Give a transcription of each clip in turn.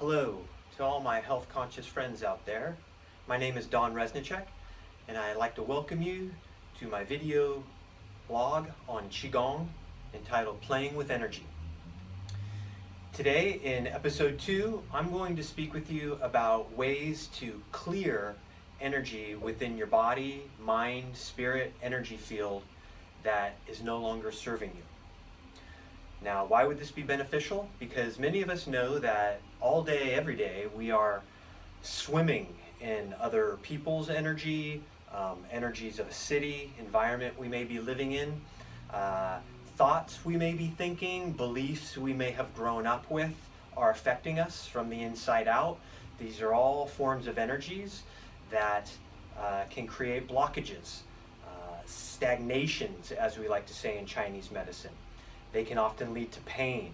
Hello to all my health conscious friends out there. My name is Don Resnicek and I'd like to welcome you to my video blog on Qigong entitled Playing with Energy. Today in episode 2, I'm going to speak with you about ways to clear energy within your body, mind, spirit, energy field that is no longer serving you. Now, why would this be beneficial? Because many of us know that all day, every day, we are swimming in other people's energy, energies of a city, environment we may be living in, thoughts we may be thinking, beliefs we may have grown up with are affecting us from the inside out. These are all forms of energies that can create blockages, stagnations, as we like to say in Chinese medicine. They can often lead to pain.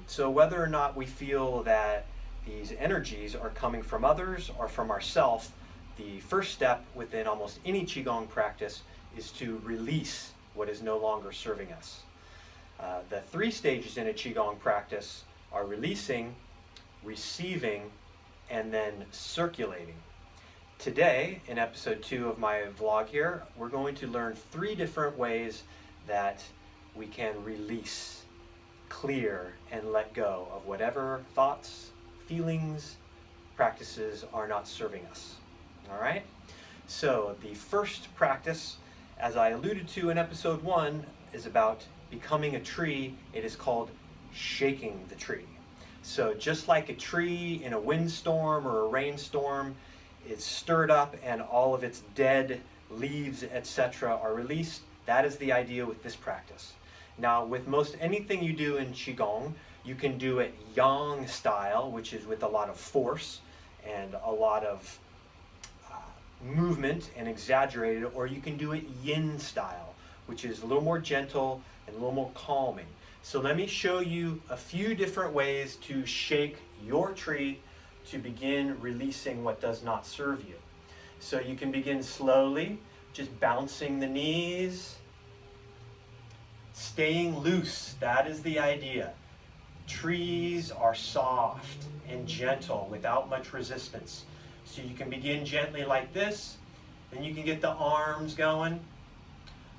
So whether or not we feel that these energies are coming from others or from ourselves, the first step within almost any Qigong practice is to release what is no longer serving us. The 3 stages in a Qigong practice are releasing, receiving, and then circulating. Today, in episode 2 of my vlog here, we're going to learn 3 different ways that we can release, clear, and let go of whatever thoughts, feelings, practices are not serving us. All right? So the first practice, as I alluded to in episode 1, is about becoming a tree. It is called shaking the tree. So just like a tree in a windstorm or a rainstorm is stirred up and all of its dead leaves, etc. are released, that is the idea with this practice. Now, with most anything you do in Qigong, you can do it Yang style, which is with a lot of force and a lot of movement and exaggerated, or you can do it Yin style, which is a little more gentle and a little more calming. So let me show you a few different ways to shake your tree to begin releasing what does not serve you. So you can begin slowly, just bouncing the knees, staying loose. That is the idea. Trees are soft and gentle without much resistance. So you can begin gently like this, then you can get the arms going.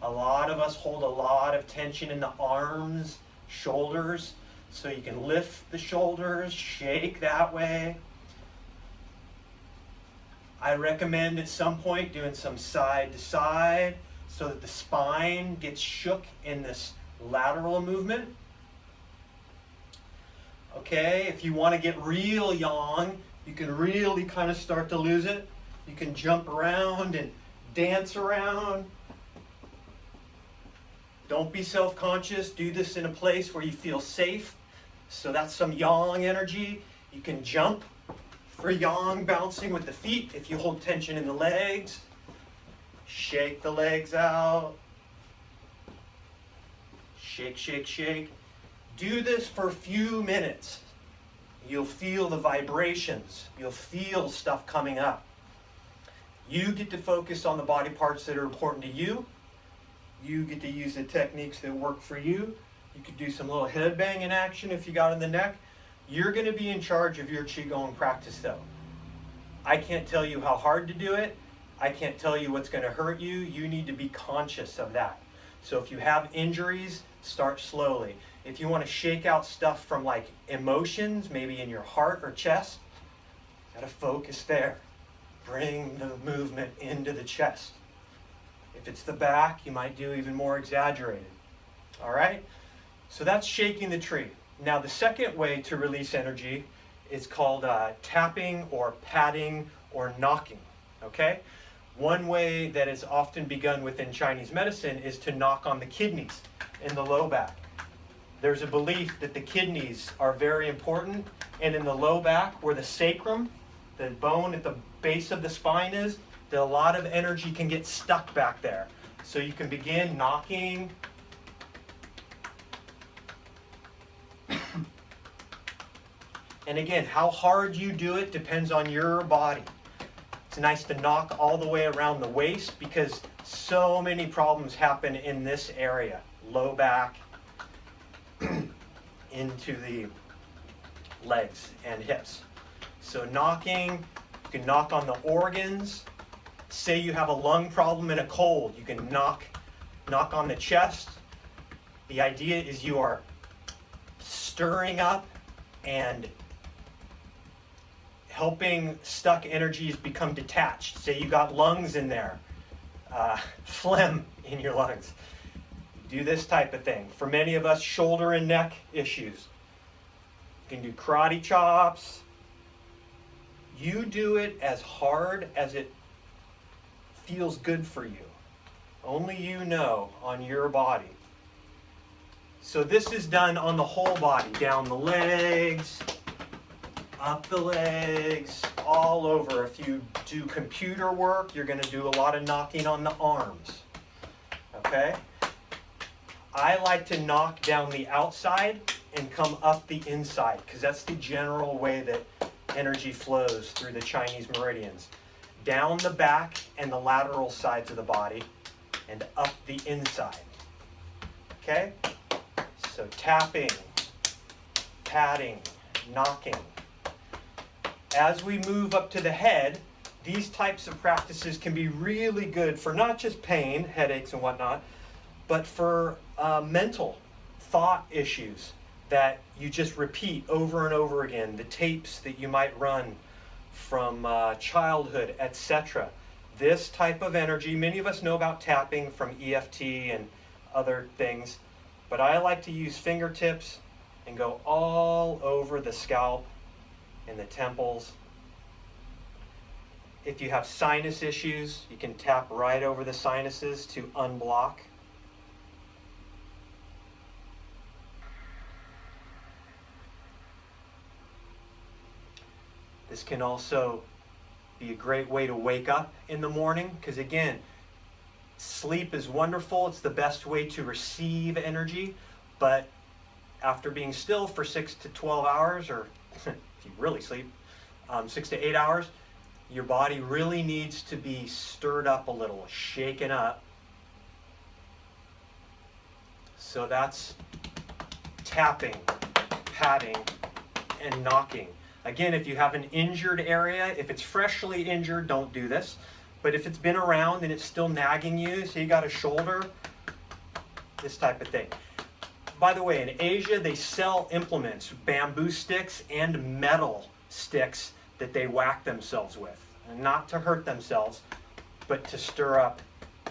A lot of us hold a lot of tension in the arms, shoulders, so you can lift the shoulders, shake that way. I recommend at some point doing some side to side so that the spine gets shook in this lateral movement. Okay, if you want to get real yang, you can really kind of start to lose it. You can jump around and dance around. Don't be self-conscious. Do this in a place where you feel safe. So that's some yang energy. You can jump for yang, bouncing with the feet if you hold tension in the legs. Shake the legs out. Shake, shake, shake. Do this for a few minutes. You'll feel the vibrations. You'll feel stuff coming up. You get to focus on the body parts that are important to you. You get to use the techniques that work for you. You could do some little head banging action if you got in the neck. You're going to be in charge of your Qigong practice though. I can't tell you how hard to do it. I can't tell you what's going to hurt you. You need to be conscious of that. So if you have injuries, start slowly. If you want to shake out stuff from like emotions, maybe in your heart or chest, got to focus there. Bring the movement into the chest. If it's the back, you might do even more exaggerated. All right? So that's shaking the tree. Now the second way to release energy is called tapping or patting or knocking. Okay? One way that is often begun within Chinese medicine is to knock on the kidneys in the low back. There's a belief that the kidneys are very important, and in the low back, where the sacrum, the bone at the base of the spine is, that a lot of energy can get stuck back there. So you can begin knocking. And again, how hard you do it depends on your body. It's nice to knock all the way around the waist because so many problems happen in this area. Low back into the legs and hips. So knocking, you can knock on the organs. Say you have a lung problem and a cold, you can knock on the chest. The idea is you are stirring up and helping stuck energies become detached. Say you got lungs in there, phlegm in your lungs. Do this type of thing. For many of us, shoulder and neck issues. You can do karate chops. You do it as hard as it feels good for you. Only you know on your body. So this is done on the whole body, down the legs, up the legs, all over. If you do computer work, you're going to do a lot of knocking on the arms. Okay? I like to knock down the outside and come up the inside, because that's the general way that energy flows through the Chinese meridians. Down the back and the lateral sides of the body and up the inside. Okay? So tapping, patting, knocking. As we move up to the head, these types of practices can be really good for not just pain, headaches and whatnot, but for mental thought issues that you just repeat over and over again, the tapes that you might run from childhood, etc. This type of energy, many of us know about tapping from EFT and other things, but I like to use fingertips and go all over the scalp and the temples. If you have sinus issues, you can tap right over the sinuses to unblock. This can also be a great way to wake up in the morning, because again, sleep is wonderful. It's the best way to receive energy, but after being still for 6 to 12 hours, or if you really sleep, 6 to 8 hours, your body really needs to be stirred up a little, shaken up. So that's tapping, patting, and knocking. Again, if you have an injured area, if it's freshly injured, don't do this. But if it's been around and it's still nagging you, so you got a shoulder, this type of thing. By the way, in Asia, they sell implements, bamboo sticks and metal sticks that they whack themselves with. And not to hurt themselves, but to stir up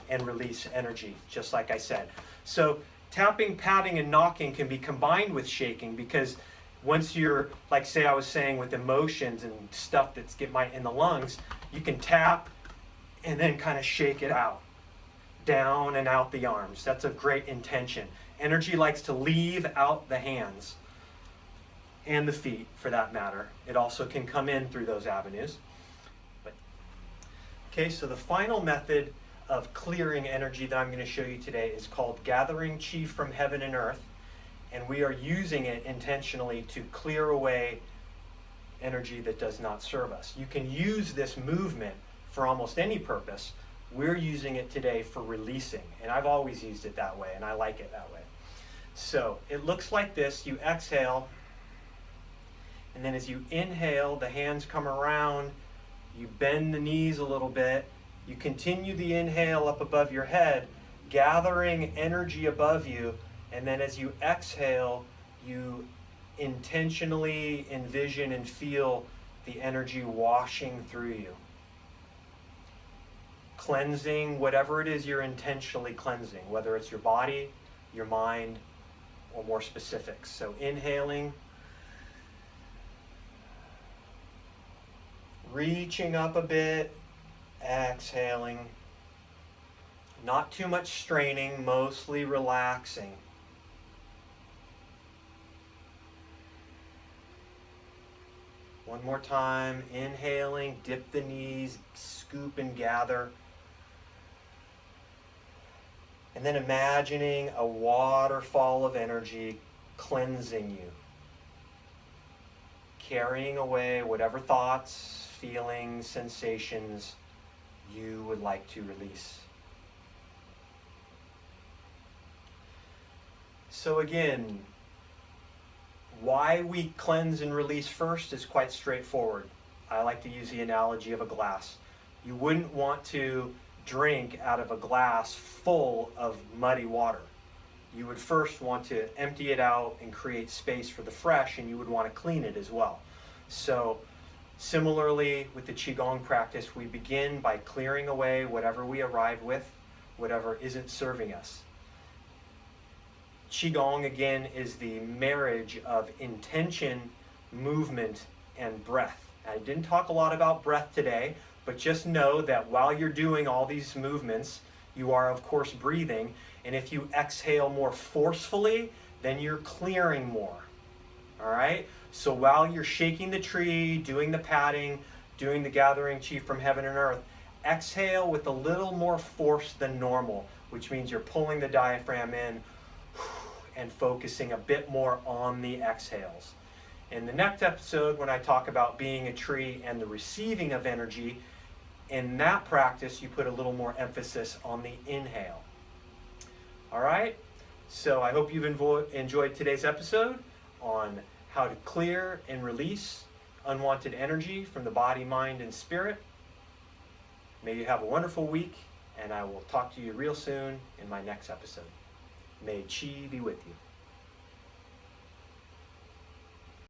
and release energy, just like I said. So tapping, patting, and knocking can be combined with shaking, because once you're, like say I was saying with emotions and stuff that's in the lungs, you can tap and then kind of shake it out, down and out the arms. That's a great intention. Energy likes to leave out the hands and the feet, for that matter. It also can come in through those avenues. Okay, so the final method of clearing energy that I'm going to show you today is called gathering chi from heaven and earth. And we are using it intentionally to clear away energy that does not serve us. You can use this movement for almost any purpose. We're using it today for releasing, and I've always used it that way, and I like it that way. So it looks like this. You exhale, and then as you inhale, the hands come around, you bend the knees a little bit, you continue the inhale up above your head, gathering energy above you. And then as you exhale, you intentionally envision and feel the energy washing through you. Cleansing whatever it is you're intentionally cleansing, whether it's your body, your mind, or more specifics. So inhaling, reaching up a bit, exhaling. Not too much straining, mostly relaxing. One more time, inhaling, dip the knees, scoop and gather. And then imagining a waterfall of energy cleansing you, carrying away whatever thoughts, feelings, sensations you would like to release. So again, Why we cleanse and release first is quite straightforward. I like to use the analogy of a glass. You wouldn't want to drink out of a glass full of muddy water. You would first want to empty it out and create space for the fresh, and you would want to clean it as well. So similarly with the Qigong practice, we begin by clearing away whatever we arrive with, whatever isn't serving us. Qigong, again, is the marriage of intention, movement, and breath. I didn't talk a lot about breath today, but just know that while you're doing all these movements, you are, of course, breathing. And if you exhale more forcefully, then you're clearing more. All right? So while you're shaking the tree, doing the patting, doing the gathering chi from heaven and earth, exhale with a little more force than normal, which means you're pulling the diaphragm in and focusing a bit more on the exhales. In the next episode, when I talk about being a tree and the receiving of energy, in that practice, you put a little more emphasis on the inhale. All right? So I hope you've enjoyed today's episode on how to clear and release unwanted energy from the body, mind, and spirit. May you have a wonderful week, and I will talk to you real soon in my next episode. May Chi be with you.